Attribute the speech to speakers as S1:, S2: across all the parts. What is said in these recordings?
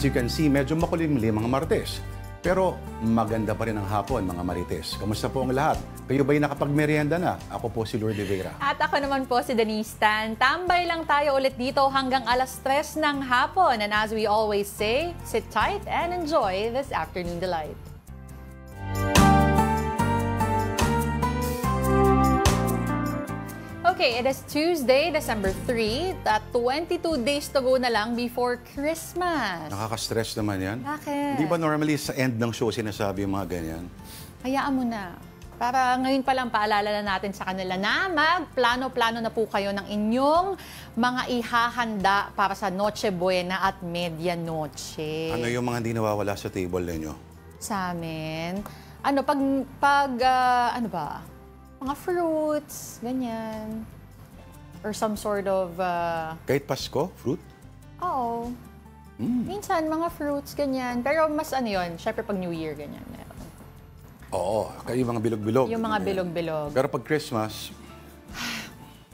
S1: As you can see, medyo makulimlim mga Martes. Pero maganda pa rin ang hapon, mga Marites. Kamusta po ang lahat? Kayo ba'y nakapagmerienda na? Ako po si Lourdes Vera.
S2: At ako naman po si Denise Tan. Tambay lang tayo ulit dito hanggang alas 3 ng hapon. And as we always say, sit tight and enjoy this afternoon delight. Okay, it is Tuesday, December 3, at 22 days to go na lang before Christmas.
S1: Nakaka-stress naman yan.
S2: Bakit?
S1: Di ba normally sa end ng show sinasabi yung mga ganyan?
S2: Hayaan mo na. Para ngayon pa lang paalala na natin sa kanila na magplano-plano na po kayo ng inyong mga ihahanda para sa Noche Buena at Medianoche.
S1: Ano yung mga hindi nawawala sa table ninyo?
S2: Sa amin? Ano, ano ba? Mga fruits, ganyan. Or some sort of...
S1: Kahit Pasko, fruit?
S2: Oo. Minsan, mga fruits, ganyan. Pero mas ano yun, syempre pag New Year, ganyan. Meron.
S1: Oo, kayo mga bilog-bilog.
S2: Yung mga bilog-bilog.
S1: Pero pag Christmas...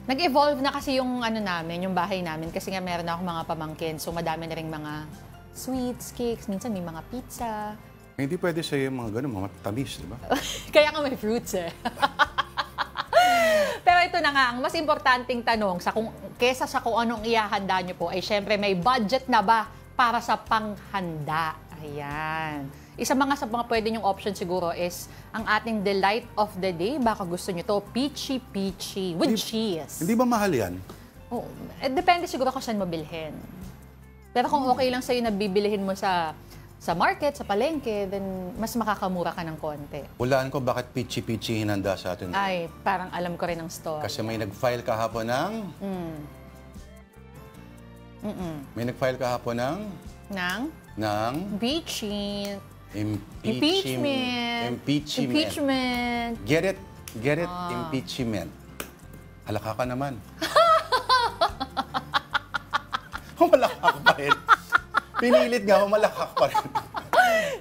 S2: Nag-evolve na kasi yung ano namin, yung bahay namin. Kasi nga meron ako mga pamangkin. So madami na rin mga sweets, cakes. Minsan may mga pizza.
S1: Hindi pwede sa'yo yung mga ganun, mga tamis, di ba?
S2: Kaya nga may fruits eh. Pero ito na nga, ang mas importanteng tanong kesa sa kung anong ihahanda nyo po ay syempre may budget na ba para sa panghanda? Ayan. Sa mga pwede nyong option siguro is ang ating delight of the day. Baka gusto nyo to, peachy peachy with cheese.
S1: Hindi ba mahal yan?
S2: Oh, depende siguro kung saan mo bilhin. Pero kung okay lang sa'yo na bibilihin mo sa market, sa palengke, then mas makakamura ka ng konti.
S1: Hulaan ko bakit peachy-peachy hinanda sa atin.
S2: Ay, parang alam ko rin ang story.
S1: Kasi may nag-file kahapon ng... May nag-file kahapon ng... Ng... Impeachment. Get it? Impeachment. Halaka ka naman. Humalakak pa rin. Pinilit nga, humalakak pa rin.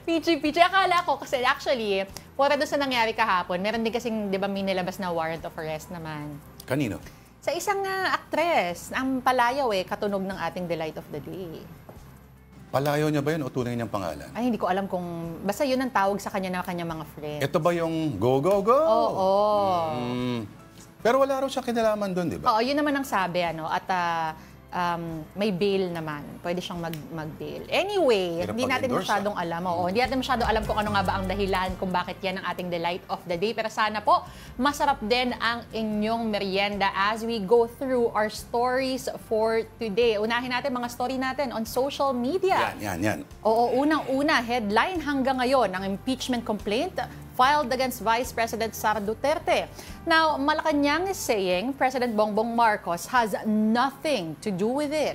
S2: Peachy. Akala ko kasi actually, para doon sa nangyari kahapon, meron din kasing, di ba, may nilabas na warrant of arrest naman.
S1: Kanino?
S2: Sa isang actress, ang palayaw katunog ng ating delight of the day.
S1: Palayaw niya ba yun o tunay niyang pangalan?
S2: Ay, hindi ko alam kung... Basta yun ang tawag sa kanya ng kanyang mga friends.
S1: Ito ba yung go, go, go?
S2: Oo.
S1: Pero wala raw siya kinalaman doon, di ba?
S2: Oo, yun naman ang sabi, ano. At may bail naman. Pwede siyang mag-bail. Anyway, hindi natin masyadong alam. Oo, hindi natin masyadong alam kung ano nga ba ang dahilan kung bakit yan ang ating delight of the day. Pero sana po, masarap din ang inyong merienda as we go through our stories for today. Unahin natin mga story natin on social media.
S1: Yan.
S2: Oo, unang-una, headline hanggang ngayon, ang impeachment complaint filed against Vice President Sara Duterte. Now, Malacanang is saying President Bongbong Marcos has nothing to do with it.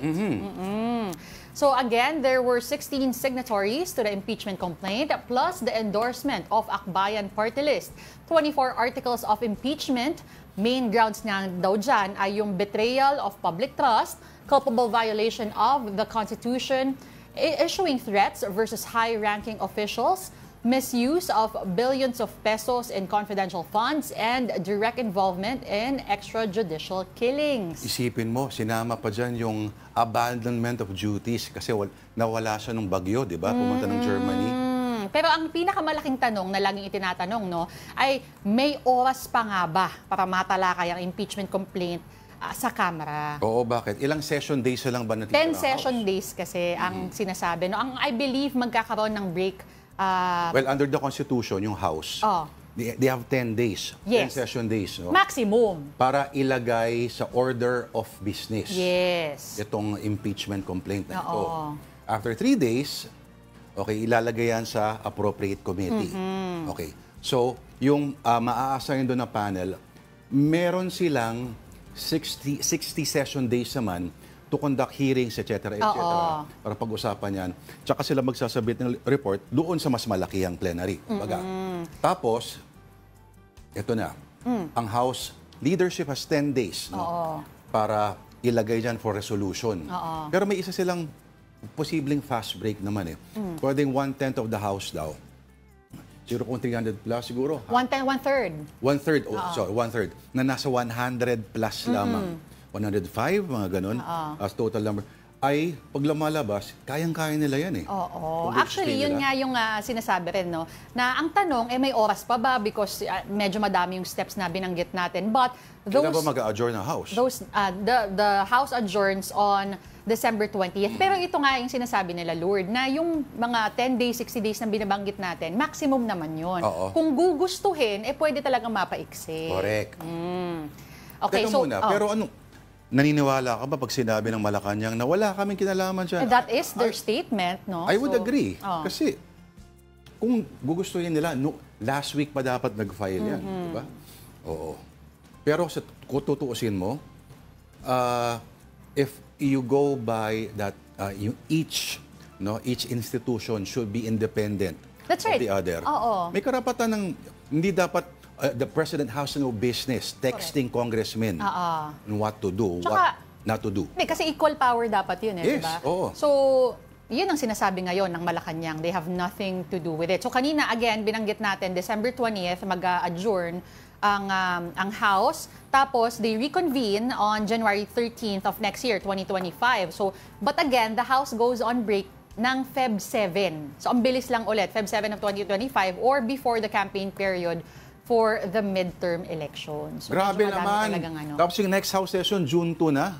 S2: So again, there were 16 signatories to the impeachment complaint plus the endorsement of Akbayan Party List. 24 articles of impeachment. Main grounds niya daw dyan ay yung betrayal of public trust, culpable violation of the Constitution, issuing threats versus high-ranking officials, misuse of billions of pesos in confidential funds, and direct involvement in extrajudicial killings.
S1: Isipin mo, sinama pa dyan yung abandonment of duties kasi nawala siya nung bagyo, di ba? Pumunta ng Germany.
S2: Pero ang pinakamalaking tanong na laging itinatanong, no, ay may oras pa nga ba para matalakay ang impeachment complaint sa Kamara?
S1: Oo, bakit? Ilang session days lang ba natitira?
S2: 10 session days kasi ang sinasabi. No, ang I believe magkakaroon ng break.
S1: Well, under the Constitution, yung House, they have 10 days.
S2: Yes.
S1: 10 session days. No?
S2: Maximum.
S1: Para ilagay sa order of business.
S2: Yes.
S1: Itong impeachment complaint na ito. After 3 days, okay, ilalagay yan sa appropriate committee. Okay. So, yung maa-assign doon na panel, meron silang 60 session days naman to conduct hearings, etc. Para pag-usapan yan. Tsaka sila magsasabit ng report doon sa mas malakihang plenary. Tapos, ito na. Ang House leadership has 10 days para ilagay dyan for resolution. Pero may isa silang posibleng fast break naman Pwedeng 1/10 of the House daw. Siguro kung 300 plus siguro.
S2: 1/3.
S1: 1/3, sorry, 1/3. Na nasa 100 plus lamang. 105, mga ganun, as total number. ay pag lumalabas, kayang-kaya nila yan eh.
S2: Oo.
S1: Kung
S2: Actually,
S1: gusto
S2: yun
S1: nila.
S2: nga yung sinasabi rin, no? Na ang tanong, may oras pa ba? Because medyo madami yung steps na binanggit natin. But
S1: Kailan
S2: those,
S1: ba mag-a-adjourn ang House?
S2: the House adjourns on December 20th. Pero ito nga yung sinasabi nila, Lord, na yung mga 10 days, 60 days na binabanggit natin, maximum naman yun.
S1: Oo.
S2: Kung gugustuhin, pwede talagang mapaiksi.
S1: Correct.
S2: Okay,
S1: Teka
S2: so,
S1: muna, pero naniniwala ka ba pag sinabi ng Malacanang na wala kaming kinalaman dyan?
S2: that is their statement, no?
S1: I would
S2: So,
S1: agree.
S2: oh.
S1: Kasi kung gugustuhin nila, last week pa dapat nag-file yan. Di ba? Oo. Pero kung tutuusin mo, if you go by that, each institution should be independent
S2: That's
S1: of
S2: right.
S1: the other.
S2: Oo.
S1: May karapatan ng, hindi dapat the President has no business texting congressmen on what to do,
S2: Tsaka,
S1: what not to do.
S2: Hindi, kasi equal power dapat yun,
S1: Yes,
S2: diba?
S1: oo.
S2: So, yun ang sinasabi ngayon ng Malacanang. They have nothing to do with it. So, kanina, again, binanggit natin, December 20th, mag-adjourn ang House. Tapos, they reconvene on January 13th of next year, 2025. So, but again, the House goes on break ng Feb 7. So, ang bilis lang ulit, Feb 7 of 2025 or before the campaign period for the midterm elections. So,
S1: Grabe
S2: medyo madami
S1: naman.
S2: talagang ano.
S1: Tapos yung next House session, June 2 na.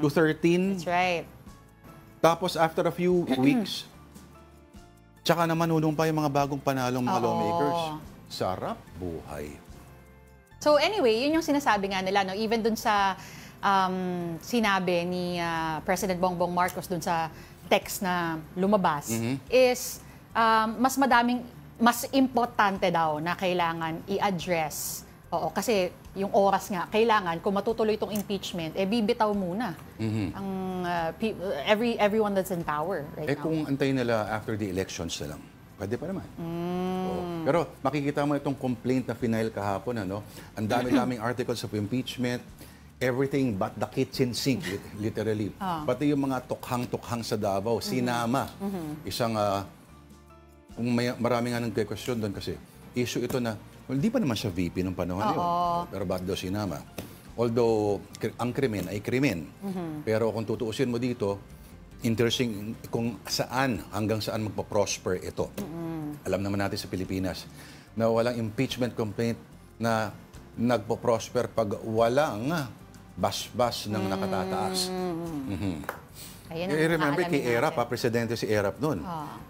S1: To 13.
S2: That's right.
S1: Tapos after a few weeks, tsaka naman unong pa yung mga bagong panalong mga lawmakers. Sarap buhay.
S2: So anyway, yun yung sinasabi nga nila, no? Even dun sa sinabi ni President Bongbong Marcos dun sa text na lumabas, is mas importante daw na kailangan i-address. Oo, kasi yung oras nga, kailangan, kung matutuloy itong impeachment, bibitaw muna ang everyone that's in power right now.
S1: Kung antayin nila after the elections na lang, pwede pa naman. Oo. Pero makikita mo itong complaint na final kahapon, ano? Ang dami-daming articles of impeachment, everything but the kitchen sink, literally. Pati yung mga tukhang-tukhang sa Davao, sinama. Isang, kung marami nga nagke-question doon kasi, issue ito na, hindi pa naman siya VP nung panahon yun. Pero bakit daw sinama? Although, ang krimen ay krimen. Pero kung tutuusin mo dito, interesting kung hanggang saan magpa-prosper ito. Alam naman natin sa Pilipinas na walang impeachment complaint na nagpo-prosper pag walang basbas ng nakatataas.
S2: Ayun ang
S1: Remember kay
S2: aalamin
S1: Erap,
S2: natin.
S1: Presidente si Erap noon.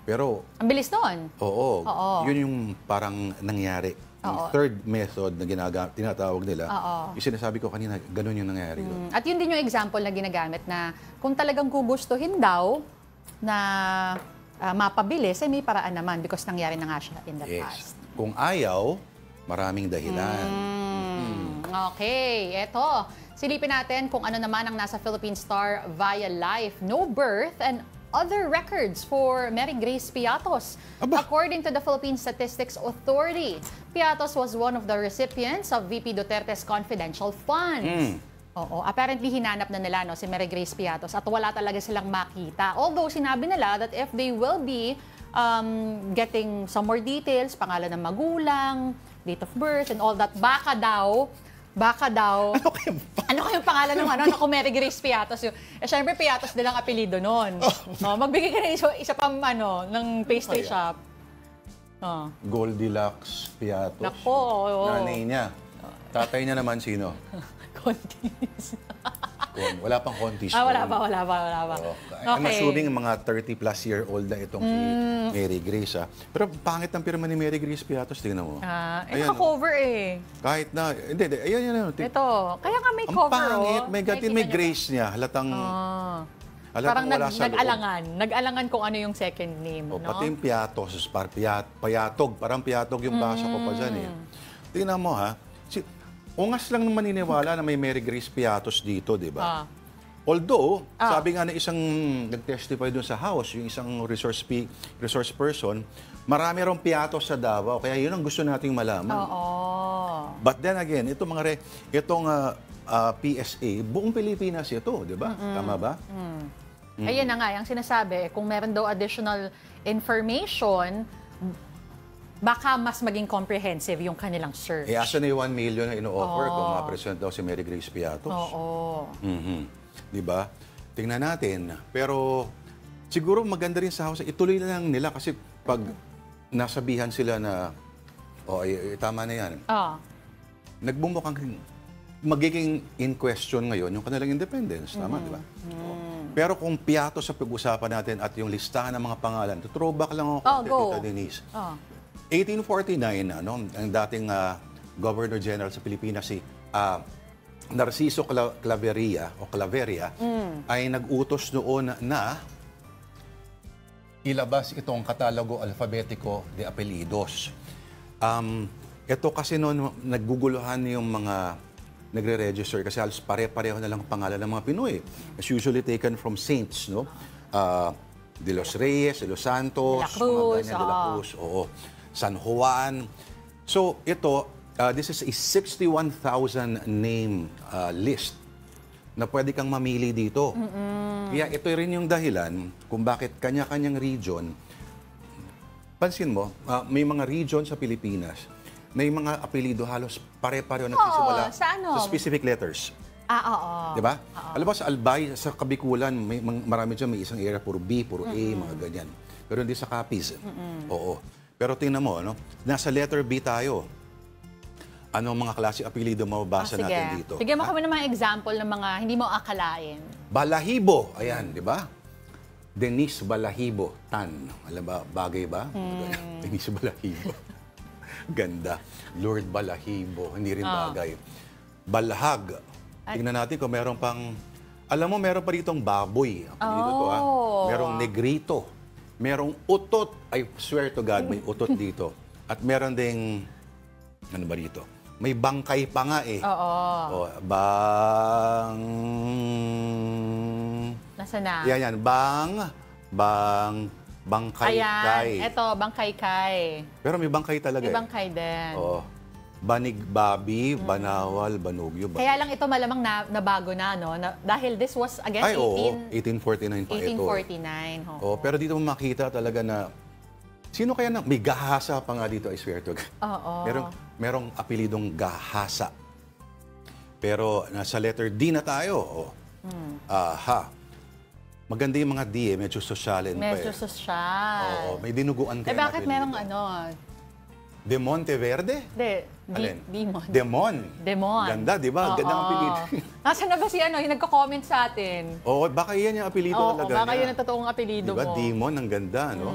S1: Pero,
S2: Ang bilis nun.
S1: oo, yun yung parang nangyari. Yung third method na tinatawag nila, yung sinasabi ko kanina, ganun yung nangyari doon.
S2: At yun din yung example na ginagamit na kung talagang gugustuhin daw na mapabilis, may paraan naman because nangyari na nga siya in the past.
S1: Kung ayaw, maraming dahilan.
S2: Okay, eto. Silipin natin kung ano naman ang nasa Philippine Star via life. No birth and other records for Mary Grace Piatos.
S1: Aba.
S2: According to the Philippine Statistics Authority, Piatos was one of the recipients of VP Duterte's confidential funds. Oo, apparently hinanap na nila si Mary Grace Piatos at wala talaga silang makita. Although sinabi nila that if they will be getting some more details, pangalan ng magulang, date of birth and all that, baka daw, ano kayong pangalan ng ng Mary Grace Piatos? Syempre, Piatos din ang apelido nun. Magbigay ka na isa pang ng pastry shop.
S1: Goldilocks Piatos.
S2: Nako.
S1: Nanay niya. Tatay niya naman sino?
S2: Contis.
S1: Wala pang kontis.
S2: Wala pa.
S1: I'm assuming mga 30-plus-year-old na itong si Mary Grace. Pero pangit ang pirma ni Mary Grace Piatos, tingnan mo.
S2: Naka-cover
S1: Kahit na, hindi, ayan.
S2: Ito, kaya nga may
S1: Ang
S2: cover.
S1: pangit, may
S2: Nakikita
S1: may
S2: niyo
S1: Grace niya. Halatang
S2: parang
S1: wala sa loob.
S2: nag-alangan kung ano yung second name. No?
S1: Pati yung Piatos, payatog. Parang piyatog yung basa ko pa dyan eh. Tingnan mo ha. Ungas lang naman maniniwala na may Mary Grace Piatos dito, di ba? Although, sabi nga na isang nag-testify doon sa House, yung isang resource person, marami rong Piatos sa Davao. Kaya yun ang gusto nating malaman. But then again, itong PSA, buong Pilipinas ito, di ba? Tama ba?
S2: Ayun na nga, yung sinasabi, kung meron daw additional information, baka mas maging comprehensive yung kanilang search.
S1: Asa na yung 1 million na ino-offer kung ma-present daw si Mary Grace Piatos?
S2: Oo.
S1: Di ba? tingnan natin. Pero siguro maganda rin sa House, ituloy na lang nila kasi pag nasabihan sila na, tama na yan. Nagbumukhang magiging in question ngayon yung kanilang independence. Tama, di ba? Pero kung piyato sa pag-usapan natin at yung listahan ng mga pangalan, throwback lang ako kay Tita Denise. 1849, ang dating Governor General sa Pilipinas, si Narciso Claveria ay nag-utos noon na ilabas itong Katalogo Alfabetico de Apellidos. Ito kasi noon nagguguluhan yung mga nagre-register kasi halos pare-pareho na lang ang pangalan ng mga Pinoy. It's usually taken from saints, no? De los Reyes, De los Santos,
S2: De
S1: la Cruz, San Juan. So ito, this is a 61,000 name list na pwede kang mamili dito. Kaya ito rin yung dahilan kung bakit kanya-kanyang region. Pansin mo, may mga region sa Pilipinas, may mga apelido halos pare-pareho nagsisimula sa specific letters.
S2: Oo.
S1: Diba? Alam mo, sa Albay, sa Kabikulan, marami dyan, may isang area, puro B, puro A, mga ganyan. Pero hindi sa Capiz. Oo. Pero tingnan mo, nasa letter B tayo. Anong mga klase apelido mababasa natin dito?
S2: Sige mo kami ng mga example ng mga hindi mo akalain.
S1: Balahibo. Ayan, di ba? Denise Balahibo. Tan. Alam ba, bagay ba? Denise Balahibo. Ganda. Lord Balahibo. Hindi rin bagay. Balahag. Tingnan natin kung meron pang... Alam mo, meron pa ditong baboy. Apelido to, ha? Merong negrito. Merong utot. I swear to God, may utot dito. At meron ding... Ano ba dito? May bangkay pa nga eh.
S2: Nasaan na?
S1: Yan. Bangkay-kay.
S2: Ayan, ito, bangkay-kay.
S1: Pero may bangkay talaga.
S2: May bangkay din.
S1: Banig-babi, banawal, banugyo.
S2: Kaya lang ito malamang nabago na, no? Dahil this was, again,
S1: 1849 pa ito.
S2: 1849.
S1: Pero dito mo makita talaga na, sino kaya may gahasa pa nga dito, I swear to God. Merong apelidong gahasa. Pero nasa letter D na tayo. Maganda yung mga D medyo sosyalin pa
S2: Medyo sosyal.
S1: May dinuguan kayo na
S2: bakit merong
S1: De Monteverde?
S2: Demon.
S1: Demon. Ganda, di ba? Ganda ang apelido.
S2: Nasaan na ba si yung nagko-comment sa atin?
S1: Baka yan yung apelido talaga niya.
S2: Baka yun ang totoong apelido mo.
S1: Diba? Demon, ang ganda, no?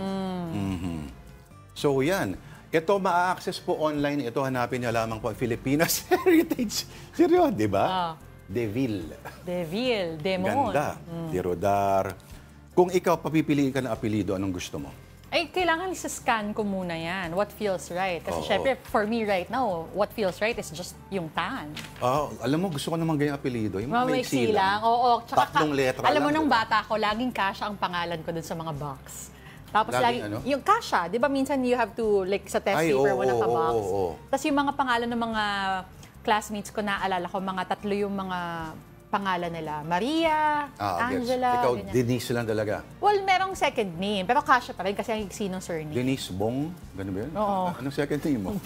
S1: So, yan. Ito, ma-access po online. Ito, hanapin niyo lamang po Filipinas Heritage. Seryo, di ba? Deville.
S2: Demon.
S1: Ganda. Dirodar. Kung ikaw, papipiliin ka ng apelido, anong gusto mo?
S2: Ay, kailangan isa-scan ko muna yan. What feels right? Kasi syempre, for me right now, what feels right is just yung tan.
S1: Alam mo, gusto ko naman ganyang apelido. Yung
S2: maiksi lang.
S1: Tsaka, 3 letra
S2: alam mo,
S1: lang,
S2: nung bata ko, laging Kasha ang pangalan ko dun sa mga box. Tapos yung Kasha, di ba minsan you have to, like sa test paper, wala ka box. Tapos yung mga pangalan ng mga classmates ko, naalala ko, mga 3 yung mga pangalan nila. Maria, Angela.
S1: Ikaw,
S2: ganyan.
S1: Denise lang talaga.
S2: Well, merong second name, pero Kasha pa rin kasi ang iksi ng surname.
S1: Denise Bong? Ganun ba yun?
S2: Oo.
S1: Anong second name mo?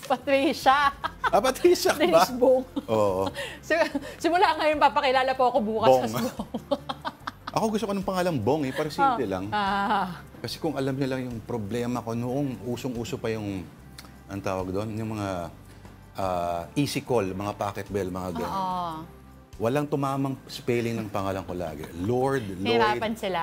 S2: Patricia.
S1: Patricia ba?
S2: Denise Bong.
S1: Oo.
S2: Simula ngayon, papakilala po ako bukas sa Bong.
S1: Ako gusto ko ng pangalang Bong para simple lang. Kasi kung alam niyo lang yung problema ko noong usong-uso pa yung, ang tawag doon, yung mga easy call, mga pocket bell, mga gano'n. Walang tumamang spelling ng pangalan ko lagi. Lloyd.
S2: Hirapan sila.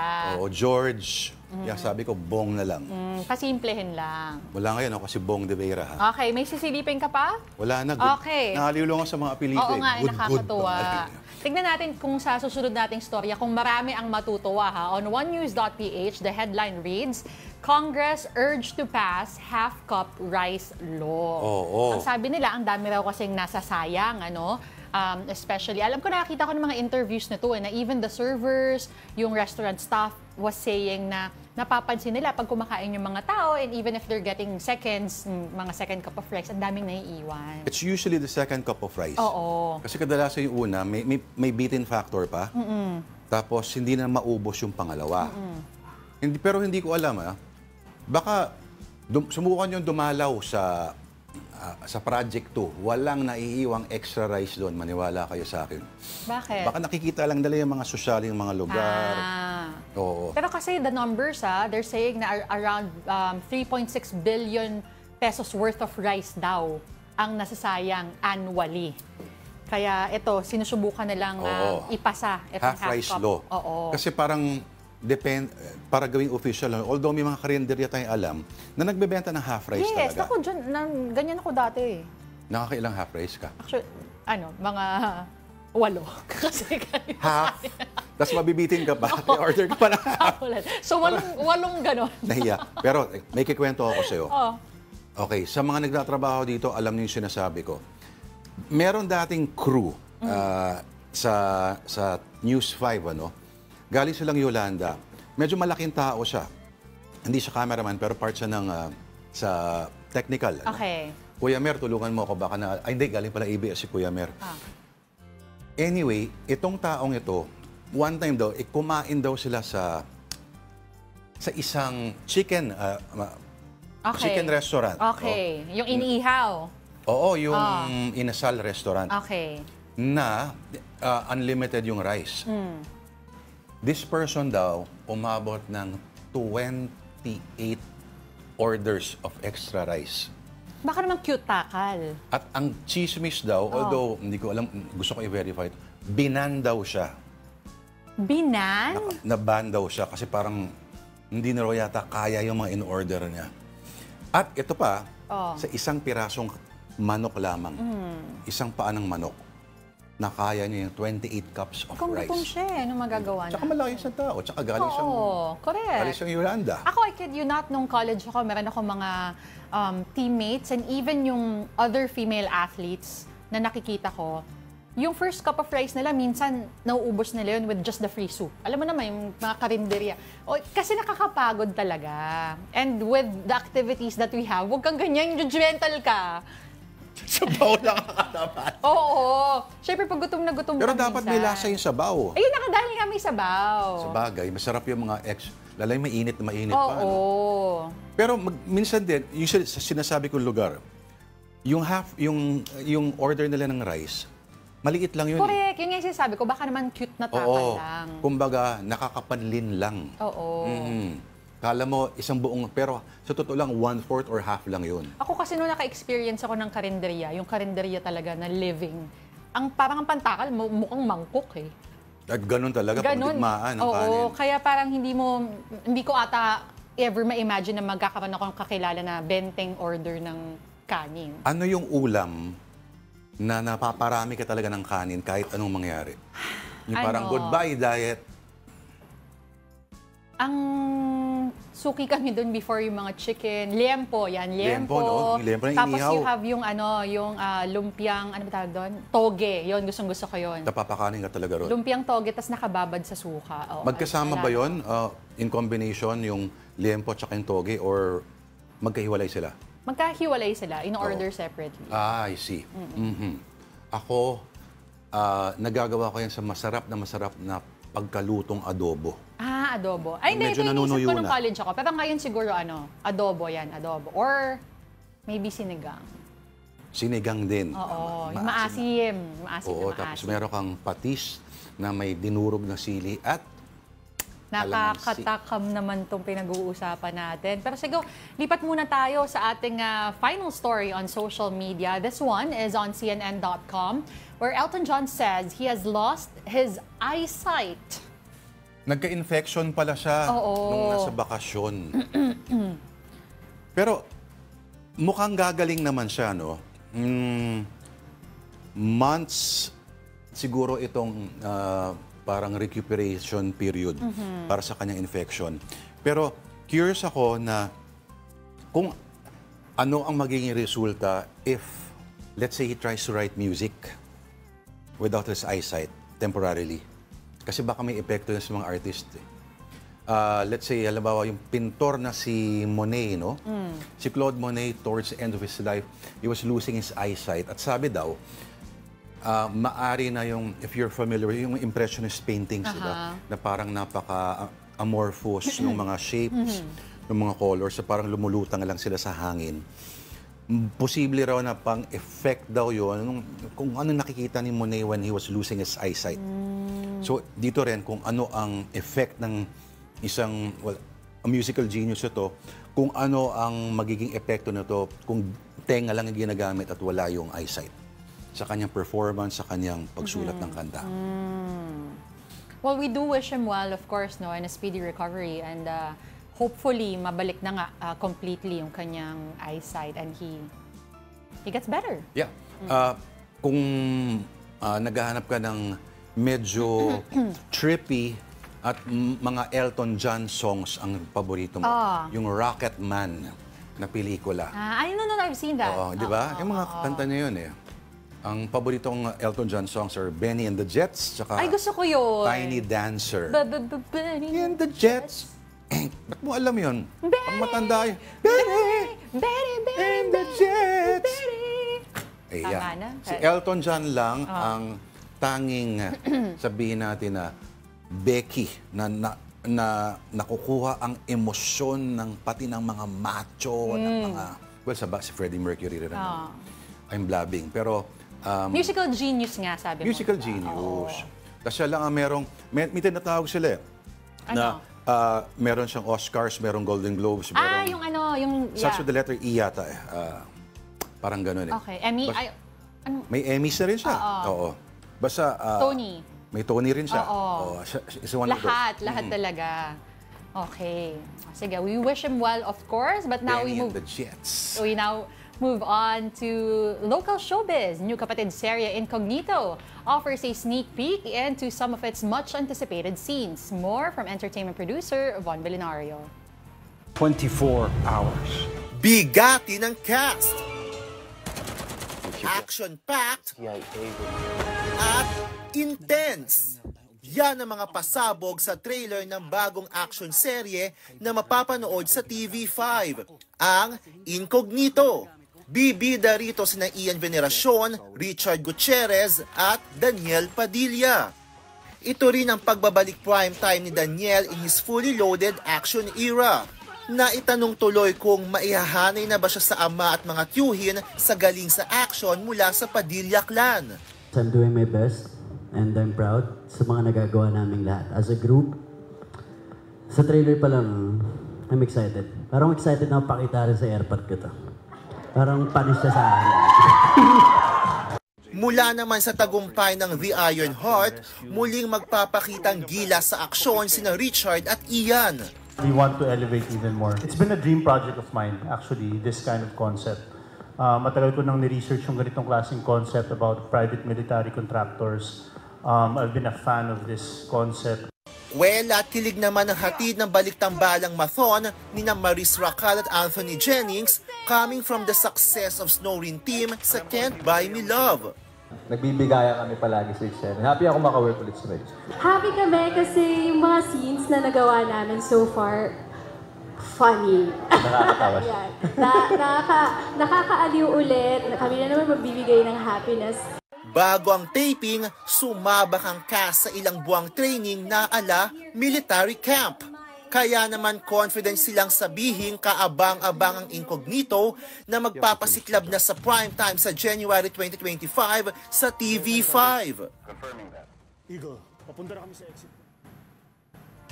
S1: George. Kaya sabi ko, Bong na lang.
S2: Pasimplehin lang.
S1: Wala ngayon ako kasi Bong de Vera.
S2: Okay, may sisilipin ka pa?
S1: Wala na.
S2: Okay.
S1: Nakaliw lang ako sa mga apelido.
S2: Oo nga, nakakatuwa.
S1: Good.
S2: Tignan natin kung sa susunod nating storya, kung marami ang matutuwa ha. On onenews.ph, the headline reads, Congress urged to pass half-cup rice law. Ang sabi nila, ang dami raw kasing nasasayang, especially, alam ko nakakita ko ng mga interviews na to, na even the servers, yung restaurant staff was saying na napapansin nila pag kumakain yung mga tao and even if they're getting mga second cup of rice, ang daming naiiwan.
S1: It's usually the second cup of rice. Kasi kadalasan yung una, may beaten factor pa. Tapos hindi na maubos yung pangalawa. Pero hindi ko alam, baka subukan yung dumalaw sa sa Project 2, walang naiiwang extra rice doon. Maniwala kayo sa akin.
S2: Bakit?
S1: Baka nakikita lang nila yung mga sosyal, yung mga lugar. Oo.
S2: Pero kasi the numbers, they're saying na around 3.6 billion pesos worth of rice daw ang nasasayang annually. Kaya ito, sinusubukan nilang ipasa itong
S1: half rice
S2: cup.
S1: law.
S2: Oo.
S1: Kasi parang para gawing official, although may mga karinderya tayong alam na nagbebenta ng half rice
S2: yes,
S1: talaga.
S2: ako dyan, ganyan ako dati.
S1: Nakakailang half rice ka?
S2: Actually, mga 8. Kasi
S1: half? Tapos mabibitin ka pa. Order ka pa na half.
S2: So, 8 ganon.
S1: Nahiya. Pero may kikwento ako sa'yo. Okay, sa mga nagtatrabaho dito, alam niyo yung sinasabi ko. Meron dating crew sa News 5, galing silang Yolanda. Medyo malaking tao siya. Hindi siya cameraman, pero part siya sa technical.
S2: Okay.
S1: Kuya Mer, tulungan mo ako. Baka hindi, galing pala ABS si Kuya Mer. Anyway, itong taong ito, one time daw, kumain daw sila sa isang chicken restaurant.
S2: Okay. Yung iniihaw.
S1: Oo, yung Inasal restaurant.
S2: Okay.
S1: Na unlimited yung rice. This person daw umabot ng 28 orders of extra rice.
S2: Baka naman cute takal.
S1: At ang chismis daw, although hindi ko alam, gusto ko i-verify, binan daw siya.
S2: Binan?
S1: Na-ban daw siya kasi parang hindi na raw yata kaya yung mga in-order niya. At ito pa, sa isang pirasong manok lamang, isang paa ng manok, na kaya niya yung 28 cups of rice.
S2: Kung siya, ano magagawa na?
S1: Tsaka malaki siyang tao, tsaka galing siyang...
S2: correct.
S1: Galing siyang Yolanda.
S2: Ako, I kid you not, nung college ako, meron ako mga teammates and even yung other female athletes na nakikita ko, yung first cup of rice nila, minsan nauubos nila yun with just the free soup. Alam mo naman, yung mga karinderya. Kasi nakakapagod talaga. And with the activities that we have, huwag kang ganyan, judgmental ka.
S1: Sabaw lang nakatapat.
S2: Oo. Siyempre, pag gutom na gutom
S1: Pero
S2: ka
S1: dapat
S2: minsan.
S1: may lasa yung sabaw.
S2: Ayun, nakadahil nga may sabaw.
S1: Sa bagay, masarap yung mga lalay mainit na mainit pa.
S2: Oo.
S1: Pero minsan din, yung sinasabi kong lugar, yung order nila ng rice, maliit lang yun.
S2: Correct. Yun yung sinasabi ko, baka naman cute na takal lang.
S1: Kumbaga, nakakapanlin lang.
S2: Oo.
S1: Kala mo, isang buong, pero sa totoo lang, 1/4 or half lang yun.
S2: Ako kasi nung naka-experience ako ng karinderya, yung karinderya talaga na living, parang ang pantakal, mukhang mangkok eh.
S1: At ganun talaga, pagdigmaan ang kanin.
S2: Oo, kaya parang hindi ko ata ever ma-imagine na magkakaroon ako ng kakilala na benteng order ng kanin.
S1: Ano yung ulam na napaparami ka talaga ng kanin kahit anong mangyari? Yung parang goodbye diet.
S2: Ang suki kami doon before yung mga chicken, liempo, yan, liempo.
S1: No? Liempo na
S2: Tapos
S1: inihaw.
S2: you have yung lumpiang, ano ba tawag doon? Toge, yun, gustong-gusto ko yun.
S1: Napapakanin ka talaga ron.
S2: Lumpiang toge, tas nakababad sa suka.
S1: Magkasama ba yun, in combination, yung liempo at yung toge, or magkahiwalay sila?
S2: Magkahiwalay sila, in-order separately.
S1: I see. Ako, nagagawa ko yan sa masarap na pagkalutong adobo.
S2: Adobo. Ay, hindi, ito yung inisip ko nung college ako. Pero ngayon siguro, adobo yan, adobo. Or maybe sinigang.
S1: Sinigang din.
S2: Oo, yung maasim.
S1: Oo, tapos meron kang patis na may dinurog na sili at
S2: nakakatakam naman itong pinag-uusapan natin. Pero siguro, lipat muna tayo sa ating final story on social media. This one is on CNN.com, where Elton John says he has lost his eyesight.
S1: Nagka-infection pala siya nung nasa bakasyon. Pero mukhang gagaling naman siya, no? Months siguro itong parang recuperation period para sa kanyang infection. Pero curious ako na kung ano ang magiging resulta if, let's say, he tries to write music without his eyesight temporarily. Kasi baka may epekto yun sa mga artist. Let's say, halimbawa, yung pintor na si Monet, no? Si Claude Monet, towards the end of his life, he was losing his eyesight. At sabi daw, maari na yung, if you're familiar, yung impressionist paintings, diba? Na parang napaka-amorphous ng mga shapes, ng mga colors, so parang lumulutang lang sila sa hangin. posible raw na pang-effect daw yun kung ano nakikita ni Monet when he was losing his eyesight. So, dito rin kung ano ang effect ng isang, a musical genius ito, kung ano ang magiging epekto nito kung tenga lang ang ginagamit at wala yung eyesight sa kanyang performance, sa kanyang pagsulat ng kanta.
S2: Well, we do wish him well, of course, no, and a speedy recovery, and hopefully mabalik na nga completely yung kanyang eyesight and he gets better.
S1: Yeah. Kung naghahanap ka ng medyo trippy at mga Elton John songs ang paborito mo, yung Rocket Man na pelikula.
S2: I don't know, I've seen that.
S1: Oo, di ba? Yung mga kanta niya yun eh. Ang paboritong Elton John songs are Benny and the Jets, tsaka
S2: Ay, gusto ko yun.
S1: Tiny Dancer.
S2: Benny
S1: And the Jets. Ba't mo alam yun? Pag matanda yun. Benny! And the Jets!
S2: Tama na.
S1: Si Elton John lang ang tanging sabihin natin na Becky na nakukuha ang emosyon ng pati ng mga macho, ng mga, si Freddie Mercury rin. I'm blabbing. Pero
S2: musical genius nga, sabi mo.
S1: Musical genius. Kasi siya lang ang may tinatawag sila na meron siyang Oscars, merong Golden Globes, merong...
S2: yung
S1: Starts with the letter E yata eh. Parang gano'n eh.
S2: Okay. Emmy,
S1: may Emmys na rin siya. Oo. Basta...
S2: Tony.
S1: May Tony rin siya. Oo.
S2: Lahat talaga. Okay. Sige, we wish him well, of course, but now
S1: Benny
S2: we move...
S1: and the Jets.
S2: We now move on to local showbiz. New kapatid serye Incognito offers a sneak peek into some of its much-anticipated scenes. More from entertainment producer Von Vilinario.
S3: 24 hours.
S4: Bigati ng cast. Action-packed at intense. Yan ang mga pasabog sa trailer ng bagong action serye na mapapanood sa TV5, ang Incognito. Bibida rito sina Ian Veneracion, Richard Gutierrez at Daniel Padilla. Ito rin ang pagbabalik primetime ni Daniel in his fully loaded action era. Naitanong tuloy kung maihahanay na ba siya sa ama at mga tiyuhin sa galing sa action mula sa Padilla clan.
S5: I'm doing my best and I'm proud sa mga nagagawa naming lahat. As a group, sa trailer pa lang, I'm excited. Parang excited na pakita rin sa airpod ko to. Parang panis siya sa akin.
S4: Mula naman sa tagumpay ng The Iron Heart, muling magpapakitang gilas sa aksyon sina Richard at Ian.
S3: We want to elevate even more. It's been a dream project of mine, actually, this kind of concept. Matagal ko nang ni-research yung ganitong klaseng concept about private military contractors. I've been a fan of this concept.
S4: Well, at kilig naman ang hatid ng baliktambalang mathon ni na Maris Racal at Anthony Jennings coming from the success of Snow Rin team sa Can't Buy Me Love.
S6: Nagbibigaya kami palagi sa eksena. Happy ako maka-work ulit sa Maris.
S7: Happy kami kasi yung mga scenes na nagawa namin so far, funny.
S6: Nakakatawa siya.
S7: Nakakaaliw ulit. Kami na naman magbibigay ng happiness.
S4: Bago ang taping, sumabak ang cast sa ilang buwang training na ala military camp. Kaya naman confident silang sabihin kaabang-abang ang Incognito na magpapasiklab na sa primetime sa January 2025 sa TV5.
S3: Eagle, papunta na kami sa exit.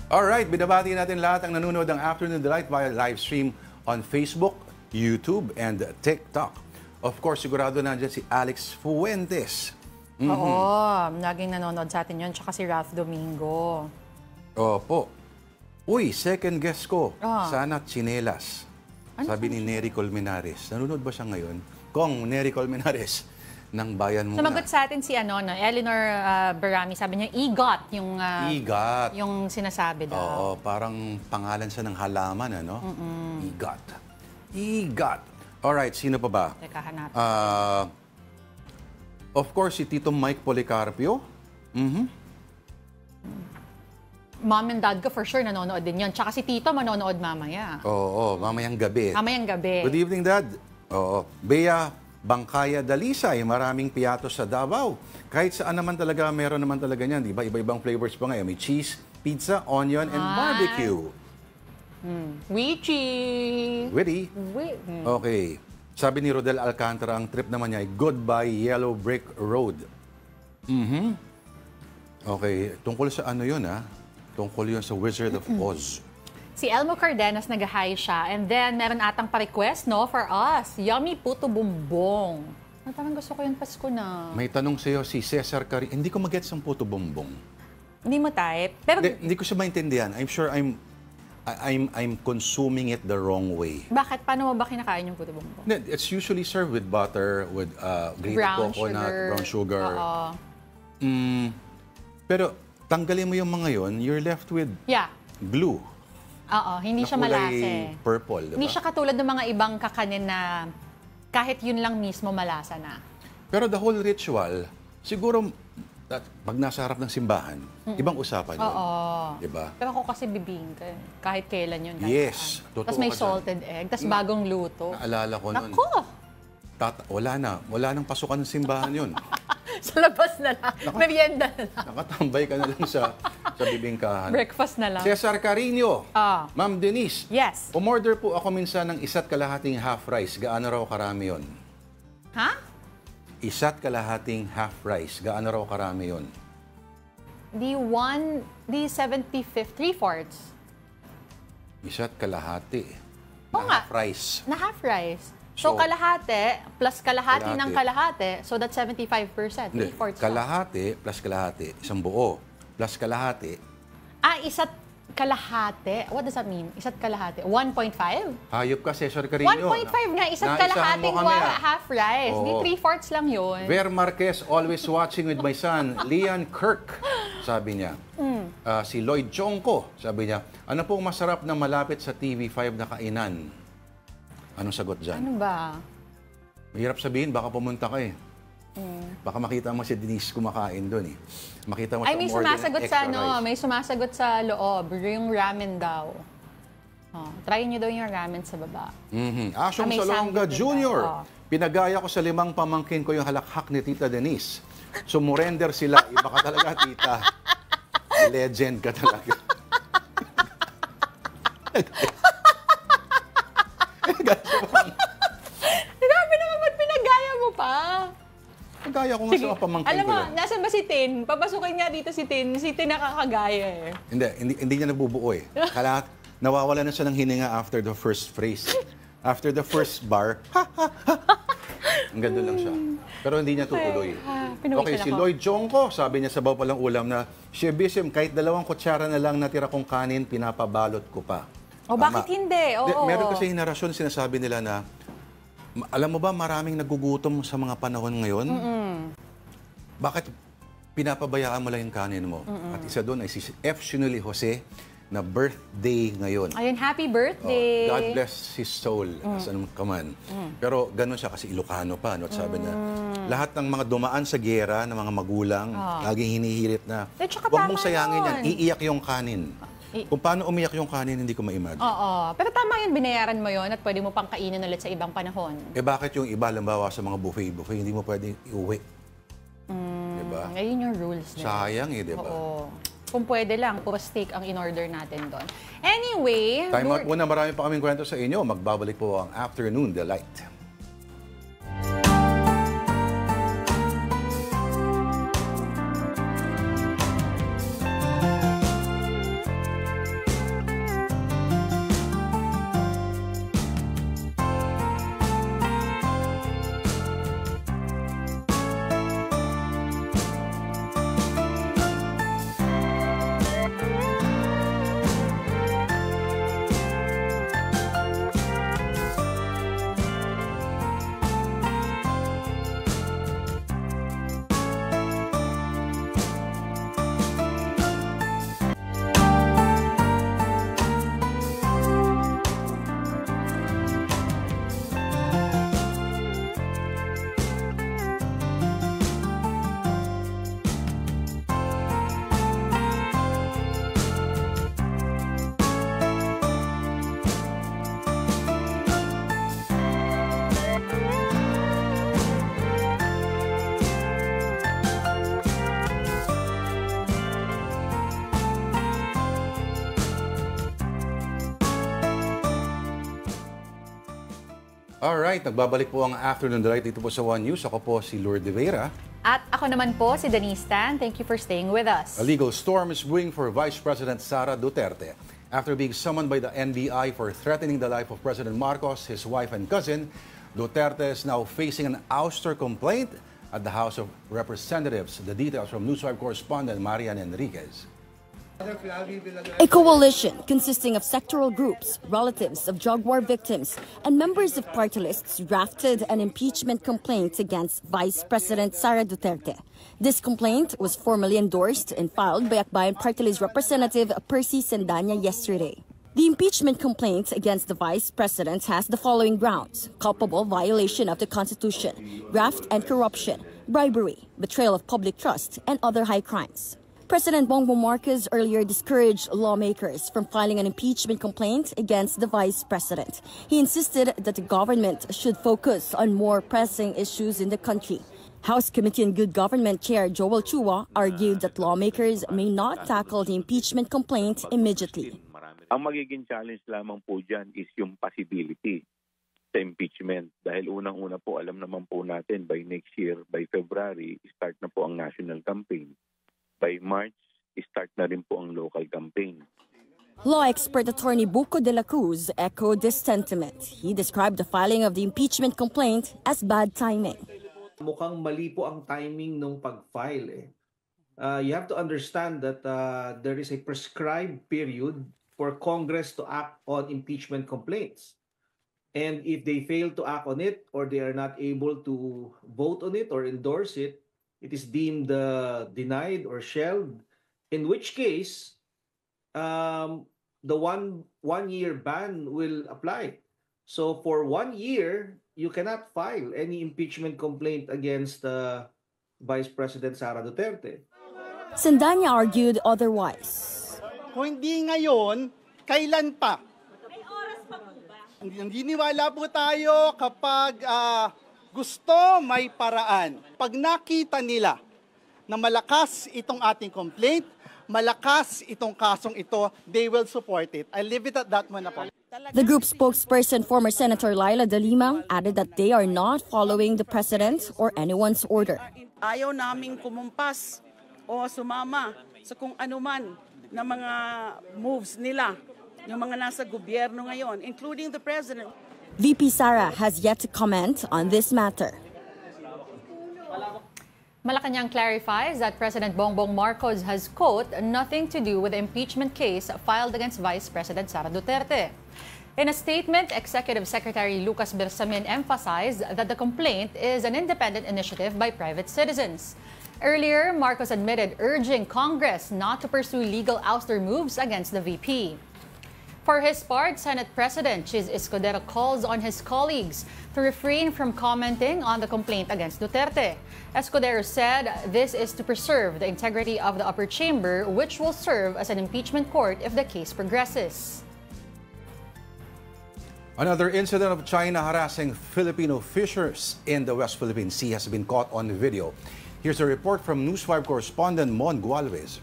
S1: Alright, binabati natin lahat ang nanonood ng Afternoon Delight via live stream on Facebook, YouTube, and TikTok. Of course, sigurado nandiyan si Alex Fuentes.
S2: Oo, laging nanonood sa atin yun. Tsaka si Ralph Domingo.
S1: Opo. Uy, second guest ko. Sana tsinelas. Sabi ni Nery Colmenares. Nanonood ba siya ngayon? Kong Nery Colmenares ng Bayan Muna.
S2: Sumagot sa atin si Eleanor Berami. Sabi niya, EGOT yung,
S1: EGOT.
S2: yung sinasabi daw.
S1: Oo, parang pangalan siya ng halaman, ano? EGOT. EGOT. Alright, sino pa ba?
S2: Teka, hanap.
S1: Of course, si Tito Mike Policarpio.
S2: Mom and dad ko for sure nanonood din yun. Tsaka si Tito manonood mamaya.
S1: Oo, mamayang gabi.
S2: Mamayang gabi.
S1: Good evening, Dad. Oo. Bea Bangkaya Dalisay, maraming piatos sa Davao. Kahit saan naman talaga, meron naman talaga niyan. Diba? Iba-ibang flavors pa ngayon. May cheese, pizza, onion, and barbecue.
S2: Witchy.
S1: Witty. Okay. Sabi ni Rodel Alcantara, ang trip naman niya ay Goodbye Yellow Brick Road. Okay, tungkol sa ano yun Tungkol yun sa Wizard of Oz.
S2: Si Elmo Cardenas nag-hi siya. And then, meron atang pa-request, no, for us. Yummy puto bumbong. Parang gusto ko yung Pasko na.
S1: May tanong sa'yo si Cesar Cari. Hindi ko mag-gets ang puto bumbong.
S2: Hindi mo type. Pero
S1: Hindi ko siya maintindihan. I'm sure I'm consuming it the wrong way.
S2: bakit? Paano mo ba kinakain yung puto bumbong?
S1: It's usually served with butter, with grated
S2: Brown
S1: coconut,
S2: sugar.
S1: brown sugar.
S2: Oo.
S1: Pero tanggalin mo yung mga yon, you're left with
S2: Yeah.
S1: glue.
S2: Oo, hindi
S1: na
S2: siya
S1: kulay
S2: malasa.
S1: purple, di ba?
S2: Hindi siya katulad ng mga ibang kakanin na kahit yun lang mismo malasa na.
S1: Pero the whole ritual, siguro, pag nasa harap ng simbahan, ibang usapan yun.
S2: Oo.
S1: Di ba?
S2: Pero ako kasi bibingka. Kahit kailan yun. Kahit
S1: Yes,
S2: saan.
S1: totoo
S2: Tapos may
S1: ka dyan.
S2: salted egg. Tapos bagong luto.
S1: Naalala ko nun.
S2: Nako!
S1: Wala nang pasukan ng simbahan yun.
S2: Sa labas na lang. Merienda na lang.
S1: Nakatambay ka na lang sa bibingkahan.
S2: Breakfast na lang.
S1: Cesar Carino,
S2: Ah.
S1: Ma'am Denise,
S2: Yes.
S1: umorder po ako minsan ng 1.5 half rice. Gaano raw karami yun?
S2: Ha?
S1: 1.5 half rice. Gaano raw karami yun?
S2: The 75th, 3/4.
S1: 1.5
S2: Oo nga.
S1: half rice.
S2: Na half rice. So,
S1: So,
S2: kalahati plus kalahati ng
S1: kalahati.
S2: kalahati. So, that's 75%.
S1: Hindi,
S2: 3/4.
S1: kalahati plus kalahati. Isang buo. Plus kalahati.
S2: Isa't kalahati. What does that mean? Isa't kalahati. 1.5?
S1: Hayop ka, Cesar Carino.
S2: 1.5 nga. Isa't
S1: Naisahan mo
S2: kalahating
S1: kami,
S2: half rice. Di
S1: Oo.
S2: 3/4 lang yun.
S1: Ver Marquez, always watching with my son, Lian Kirk, sabi niya. Si Lloyd Chongko, sabi niya, ano pong masarap na malapit sa TV5 na kainan? Anong sagot dyan?
S2: Ano ba?
S1: Mahirap sabihin, baka pumunta ka eh. Baka makita mo si Denise kumakain doon eh. Makita mo
S2: Ay,
S1: siya
S2: may
S1: umorder ng
S2: sumasagot
S1: extra
S2: sa ano,
S1: rice.
S2: may sumasagot sa loob. Yung ramen daw. Try nyo daw yung ramen sa baba.
S1: Asyong
S2: may
S1: Salonga
S2: sandwich
S1: Jr.
S2: ba?
S1: Pinagaya ko sa 5 pamangkin ko yung halakhak ni Tita Denise. Sumurrender sila. Iba ka talaga, Tita. Legend ka talaga.
S2: Grabe naman, ba't pinagaya mo pa?
S1: Pinagaya ko nga sa mga pamangkin
S2: Alam
S1: ko
S2: mo,
S1: yan.
S2: nasan ba si Tin? Papasukin nga dito si Tin. Si Tin nakakagaya eh.
S1: Hindi niya nabubuo eh. Kala, nawawala na siya ng hininga after the first phrase. After the first bar, ha, ha, ha. Hanggang doon lang siya. Pero hindi niya tutuloy.
S2: Pinuwisan
S1: Okay, si
S2: ako.
S1: Lloyd Chongko, sabi niya sabaw palang ulam na, Shebisim, kahit 2 kutsara na lang natira kong kanin, pinapabalot ko pa.
S2: O
S1: Tama.
S2: bakit hindi? Oo.
S1: Meron kasi henerasyon sinasabi nila na, alam mo ba maraming nagugutom sa mga panahon ngayon? Bakit pinapabayaan mo lang yung kanin mo? At isa doon ay si F. Shunuli Jose na birthday ngayon.
S2: Ayun, happy birthday.
S1: God bless his soul, as anong kaman. Pero ganun siya kasi Ilocano pa. No? At sabi niya, lahat ng mga dumaan sa giyera ng mga magulang, laging hinihirit na,
S2: Eh, tsaka
S1: huwag mong
S2: tama
S1: sayangin yan,
S2: yun.
S1: iiyak yung kanin. Kung paano umiyak yung kanin, hindi ko ma-imagine.
S2: Oo. Pero tama yun, binayaran mo yun at pwede mo pang kainin ulit sa ibang panahon.
S1: Eh bakit yung iba, lambawa sa mga buffet, hindi mo pwedeng iuwi? Diba?
S2: Ngayon yung rules nila.
S1: Sayang eh, diba?
S2: Oo. Kung pwede lang, puro steak ang in-order natin doon. Anyway,
S1: Time out muna, marami pa kaming kwento sa inyo. Magbabalik po ang Afternoon Delight. Alright, nagbabalik po ang Afternoon Delight dito po sa One News. Ako po si Lourdes de Vera.
S2: At ako naman po si Denise Tan. Thank you for staying with us.
S1: A legal storm is brewing for Vice President Sara Duterte. After being summoned by the NBI for threatening the life of President Marcos, his wife and cousin, Duterte is now facing an ouster complaint at the House of Representatives. The details from News 5 correspondent Marian Enriquez.
S8: A coalition consisting of sectoral groups, relatives of drug war victims, and members of party lists drafted an impeachment complaint against Vice President Sara Duterte. This complaint was formally endorsed and filed by Akbayan Party List Representative Percy Sandanya yesterday. The impeachment complaint against the Vice President has the following grounds: culpable violation of the Constitution, graft and corruption, bribery, betrayal of public trust, and other high crimes. President Bongbong Marcos earlier discouraged lawmakers from filing an impeachment complaint against the Vice President. He insisted that the government should focus on more pressing issues in the country. House Committee on Good Government Chair Joel Chua argued that lawmakers may not tackle the impeachment complaint immediately.
S9: Ang magiging challenge lamang po dyan is yung possibility sa impeachment. Dahil unang-una po, alam naman po natin, by next year, by February, start na po ang national campaign. By March, start na rin po ang local campaign.
S8: Law expert attorney Buko de la Cruz echoed this sentiment. He described the filing of the impeachment complaint as bad timing.
S10: Mukhang mali po ang timing ng pag-file. You have to understand that there is a prescribed period for Congress to act on impeachment complaints. And if they fail to act on it or they are not able to vote on it or endorse it, it is deemed denied or shelved, in which case the one-year ban will apply. So for 1 year, you cannot file any impeachment complaint against Vice President Sara Duterte.
S8: Sandanya argued otherwise.
S11: Kung hindi ngayon, kailan pa? May oras pa po ba? Naniniwala po tayo kapag gusto, may paraan. Pag nakita nila na malakas itong ating complaint, malakas itong kasong ito, they will support it. I'll leave it at that muna po.
S8: The group spokesperson, former Senator Laila De Lima, added that they are not following the president or anyone's order.
S12: Ayaw naming kumumpas o sumama sa kung anuman na mga moves nila, yung mga nasa gobyerno ngayon, including the president.
S8: VP Sara has yet to comment on this matter.
S2: Malacanang clarifies that President Bongbong Marcos has, quote, nothing to do with the impeachment case filed against Vice President Sara Duterte. In a statement, Executive Secretary Lucas Bersamin emphasized that the complaint is an independent initiative by private citizens. Earlier, Marcos admitted urging Congress not to pursue legal ouster moves against the VP. For his part, Senate President Chis Escudero calls on his colleagues to refrain from commenting on the complaint against Duterte. Escudero said this is to preserve the integrity of the upper chamber, which will serve as an impeachment court if the case progresses.
S1: Another incident of China harassing Filipino fishers in the West Philippine Sea has been caught on video. Here's a report from News 5 correspondent Mon Gualvez.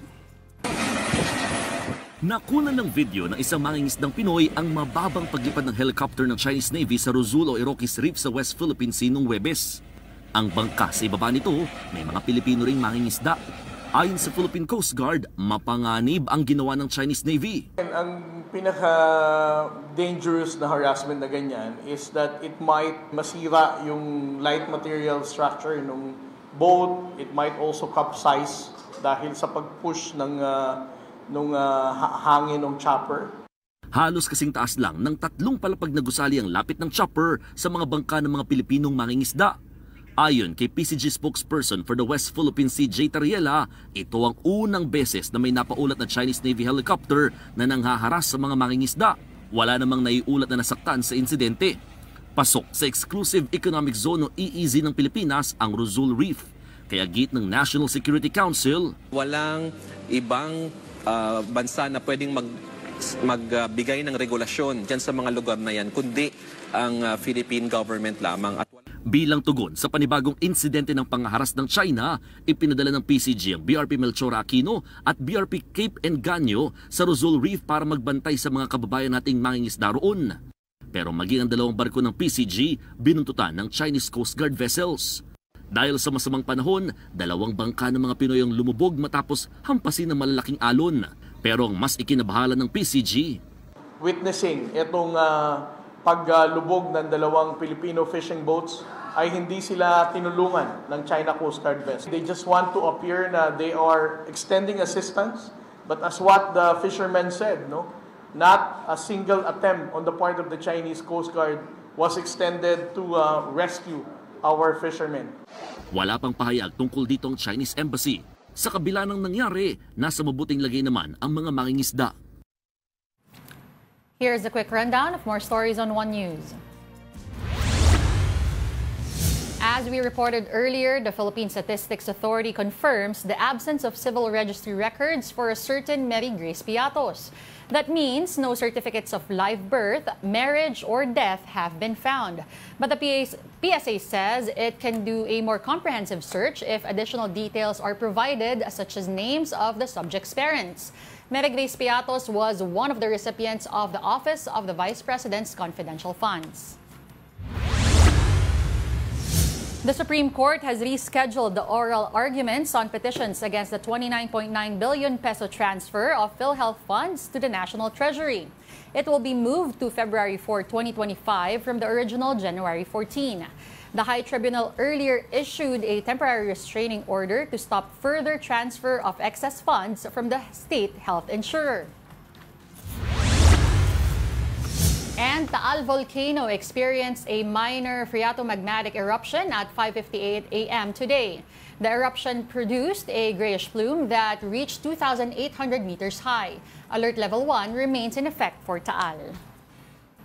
S13: Nakunan ng video ng isang mangingisdang Pinoy ang mababang paglipad ng helicopter ng Chinese Navy sa Rosul o Iroquois Reef sa West Philippine Sea noong Huwebes. Ang bangka sa ibaba nito, may mga Pilipino ring mangingisda. Ayon sa Philippine Coast Guard, mapanganib ang ginawa ng Chinese Navy.
S14: Ang pinaka-dangerous na harassment na ganyan is that it might masira yung light material structure ng boat. It might also capsize dahil sa pag-push ng hangin ng chopper.
S13: Halos kasing taas lang ng 3 palapag na gusali ang lapit ng chopper sa mga bangka ng mga Pilipinong mangingisda. Ayon kay PCG spokesperson for the West Philippine Sea, Jay Tariela, ito ang unang beses na may napaulat na Chinese Navy helicopter na nanghaharas sa mga mangingisda. Wala namang naiulat na nasaktan sa insidente. Pasok sa Exclusive Economic Zone o EEZ ng Pilipinas ang Rosul Reef. Kaya git ng National Security Council,
S15: walang ibang bansa na pwedeng magbigay ng regulasyon dyan sa mga lugar na yan, kundi ang Philippine government lamang.
S13: Bilang tugon sa panibagong insidente ng pangharas ng China, ipinadala ng PCG ang BRP Melchor Aquino at BRP Cape Engaño sa Rosul Reef para magbantay sa mga kababayan nating mangingisda roon. Pero maging ang dalawang barko ng PCG binuntutan ng Chinese Coast Guard vessels. Dahil sa masamang panahon, dalawang bangka ng mga Pinoy ang lumubog matapos hampasin ng malalaking alon. Pero ang mas ikinabahala ng PCG,
S14: witnessing itong paglubog ng dalawang Filipino fishing boats ay hindi sila tinulungan ng China Coast Guard vessel. They just want to appear na they are extending assistance, but as what the fishermen said, not a single attempt on the part of the Chinese Coast Guard was extended to rescue our fishermen.
S13: Wala pang pahayag tungkol dito ang Chinese Embassy. Sa kabila ng nangyari, nasa mabuting lagay naman ang mga mangingisda.
S2: Here's a quick rundown of more stories on One News. As we reported earlier, the Philippine Statistics Authority confirms the absence of civil registry records for a certain Mary Grace Piatos. That means no certificates of live birth, marriage, or death have been found. But the PSA says it can do a more comprehensive search if additional details are provided, such as names of the subject's parents. Mary Grace Piatos was one of the recipients of the Office of the Vice President's confidential funds. The Supreme Court has rescheduled the oral arguments on petitions against the 29.9 billion peso transfer of PhilHealth funds to the National Treasury. It will be moved to February 4, 2025 from the original January 14. The High Tribunal earlier issued a temporary restraining order to stop further transfer of excess funds from the state health insurer. And Taal Volcano experienced a minor phreatomagmatic eruption at 5:58 a.m. today. The eruption produced a grayish plume that reached 2,800 meters high. Alert level 1 remains in effect for Taal.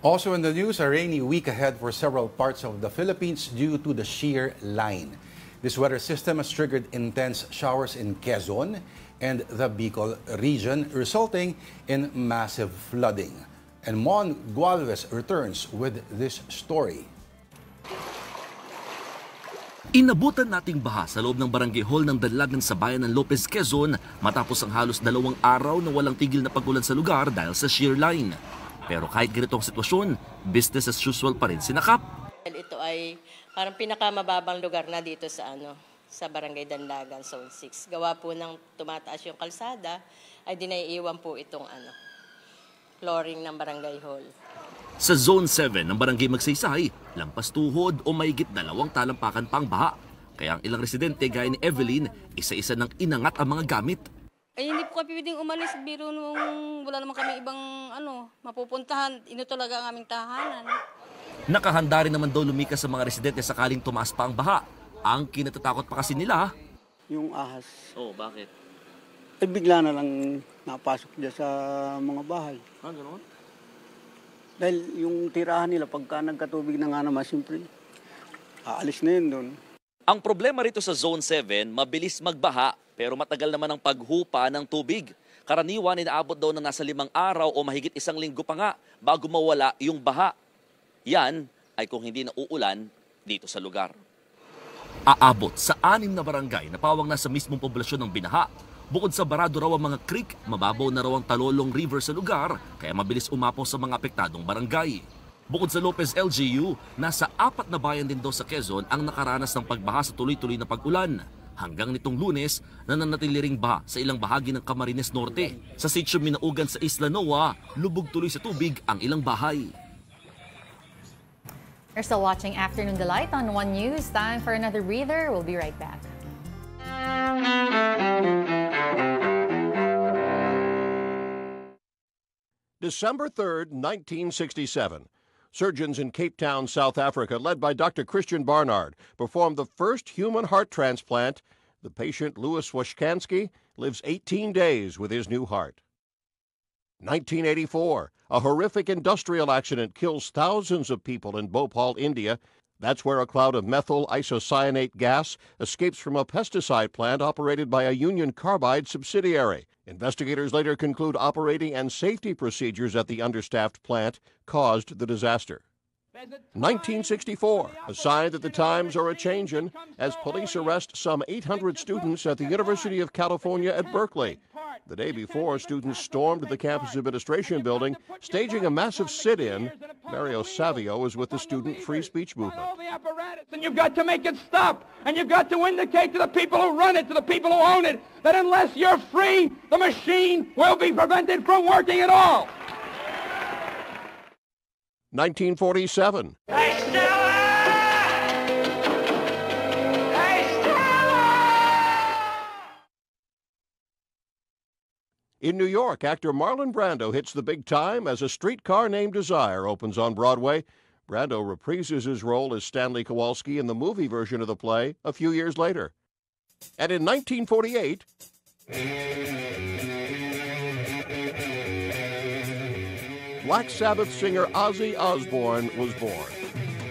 S1: Also in the news, a rainy week ahead for several parts of the Philippines due to the shear line. This weather system has triggered intense showers in Quezon and the Bicol region, resulting in massive flooding. And Mon Gualvez returns with this story.
S13: Inabutan nating baha sa loob ng barangay hall ng Danlagan sa bayan ng Lopez, Quezon matapos ang halos 2 araw na walang tigil na pagulan sa lugar dahil sa shear line. Pero kahit ganitong sitwasyon, business as usual pa rin sinakap.
S16: Ito ay parang pinakamababang lugar na dito sa sa barangay Danlagan, Zone 6. Gawa po ng tumataas yung kalsada, ay dinaiiwan po itong flooring ng barangay hall.
S13: Sa Zone 7 ng barangay Magsaysay, lampas tuhod o mahigit 2 talampakan pang baha. Kaya ang ilang residente gaya ni Evelyn, isa-isa nang inangat ang mga gamit.
S16: Ay hindi po kami pwedeng umalis, biro nung wala naman kami ibang mapupuntahan. Ino talaga ang aming tahanan.
S13: Nakahanda rin naman daw lumikas sa mga residente sakaling tumaas pa ang baha. Ang kinatatakot pa kasi nila,
S17: yung ahas.
S13: Oh, bakit?
S17: Ay bigla na lang napasok dyan sa mga bahay.
S13: Gano'n?
S17: Dahil yung tirahan nila, pagka nagkatubig na nga naman, siyempre, aalis na yun doon.
S13: Ang problema rito sa Zone 7, mabilis magbaha pero matagal naman ang paghupa ng tubig. Karaniwan inaabot daw ng nasa 5 araw o mahigit 1 linggo pa nga bago mawala yung baha. Yan ay kung hindi na uulan dito sa lugar. Aabot sa 6 na barangay na pawang nasa mismong poblasyon ng binaha. Bukod sa barado raw ang mga creek, mababaw na raw ang Talolong River sa lugar, kaya mabilis umapaw sa mga apektadong barangay. Bukod sa Lopez LGU, nasa 4 na bayan din daw sa Quezon ang nakaranas ng pagbaha sa tuloy-tuloy na pag-ulan. Hanggang nitong Lunes, nananatili ring baha sa ilang bahagi ng Camarines Norte. Sa Sitio Minaugan sa Isla Noa, lubog tuloy sa tubig ang ilang bahay.
S2: You're still watching Afternoon Delight on One News. Time for another breather. We'll be right back.
S18: December 3rd, 1967. Surgeons in Cape Town, South Africa, led by Dr. Christian Barnard, performed the first human heart transplant. The patient, Louis Washkansky, lives 18 days with his new heart. 1984. A horrific industrial accident kills thousands of people in Bhopal, India. That's where a cloud of methyl isocyanate gas escapes from a pesticide plant operated by a Union Carbide subsidiary. Investigators later conclude operating and safety procedures at the understaffed plant caused the disaster. 1964, a sign that the times are a-changin' as police arrest some 800 students at the University of California at Berkeley. The day before, students stormed the campus administration building, staging a massive sit-in. Mario Savio was with the student free speech movement.
S19: And you've got to make it stop. And you've got to indicate to the people who run it, to the people who own it, that unless you're free, the machine will be prevented from working at all.
S18: 1947. In New York, actor Marlon Brando hits the big time as A Streetcar Named Desire opens on Broadway. Brando reprises his role as Stanley Kowalski in the movie version of the play a few years later. And in 1948, Black Sabbath singer Ozzy Osbourne was born.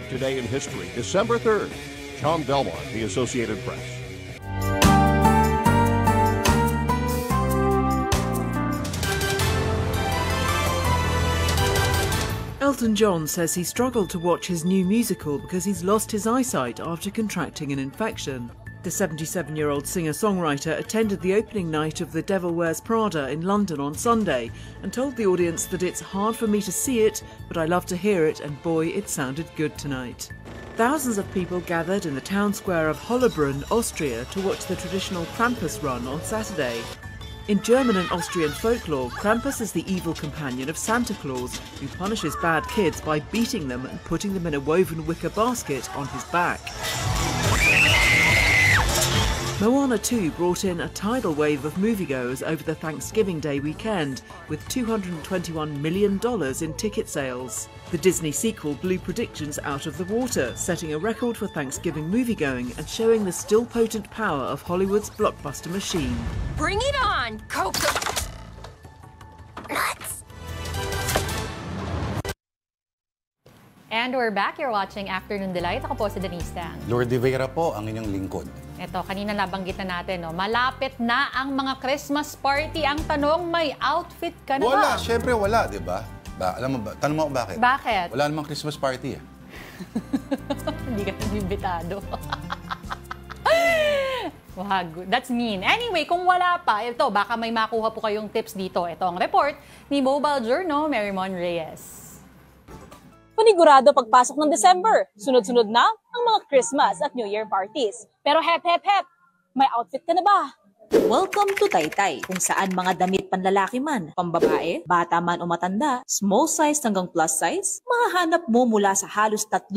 S18: Today in history, December 3rd, John Belmont, The Associated Press.
S20: Elton John says he struggled to watch his new musical because he's lost his eyesight after contracting an infection. The 77-year-old singer-songwriter attended the opening night of The Devil Wears Prada in London on Sunday and told the audience that it's hard for me to see it, but I love to hear it, and boy, it sounded good tonight. Thousands of people gathered in the town square of Hollabrunn, Austria, to watch the traditional Krampus run on Saturday. In German and Austrian folklore, Krampus is the evil companion of Santa Claus, who punishes bad kids by beating them and putting them in a woven wicker basket on his back. Moana 2 brought in a tidal wave of moviegoers over the Thanksgiving Day weekend, with $221 million in ticket sales. The Disney sequel blew predictions out of the water, setting a record for Thanksgiving moviegoing and showing the still potent power of Hollywood's blockbuster machine.
S21: Bring it on, Coco! Nuts!
S2: And we're back. You're watching Afternoon Delight. Ako po si Denise Tan.
S1: Lord De Vera po, ang inyong lingkod.
S2: Ito, kanina nabanggit na natin, no? Malapit na ang mga Christmas party. Ang tanong, may outfit ka na ba?
S1: Wala, syempre wala, di ba? Alam mo ba, tanong mo ako bakit?
S2: Bakit?
S1: Wala namang Christmas party eh.
S2: Hindi ka nagbibitado. Wag, that's mean. Anyway, kung wala pa, ito, baka may makuha po kayong tips dito. Ito ang report ni Mobile Journal, Marymon Reyes.
S22: Panigurado pagpasok ng December, sunod-sunod na ang mga Christmas at New Year parties. Pero hep, may outfit ka na ba?
S23: Welcome to Taytay, kung saan mga damit panlalaki man, pambabae, bata man o matanda, small size hanggang plus size, mahahanap mo mula sa halos 30